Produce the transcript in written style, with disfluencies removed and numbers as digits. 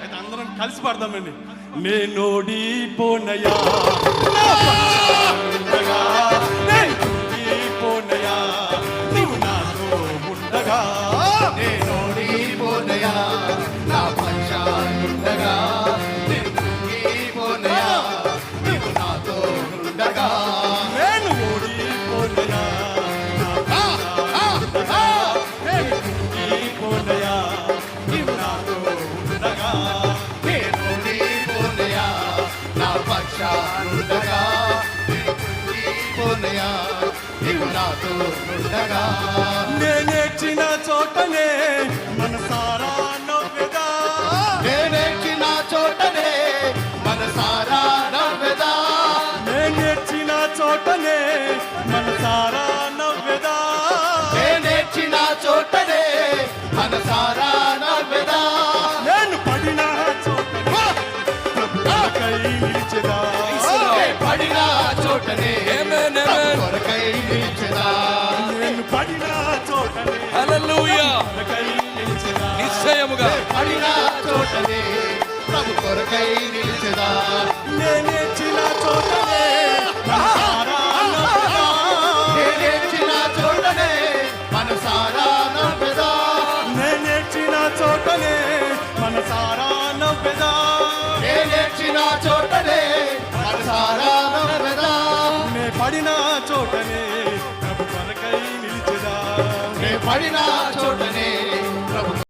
అయితే అందరం కలిసి పాడదామండి. నేనోడిపోనయా పోనయా నువ్వు నాతో ఉండగా, నేనోడిపోనయా నా పక్షానుండగా, పోనయా నువ్వు నాతో ఉండగా. నేను ఓడిపోనయా పోనయా నువ్వు నాతో ఉండగా, నేనోడిపోనయా నా పక్షానుండగా, పోనయా నీవు నాతో ఉండగా. నేనేర్చిన చోటనే మనసారా నవ్వెదా, నేనెక్కిన చోటనే మనసారా నవ్వెదా, నేనేర్చిన చోటనే మనసారా నవ్వెదా, నేనెక్కిన చోటనే మనసారా నవ్వెదా. నేను పడిన చోటనే ప్రభువుకై నిలిచెదా, పడిన చోటనే కొరకై నిలిచెదా, నేను పడిన చోటనే హల్లెలూయా ప్రభువుకై నిలిచెదా, నిశ్చయముగా పడిన చోటనే ప్రభు కొరకై నిలిచెదా.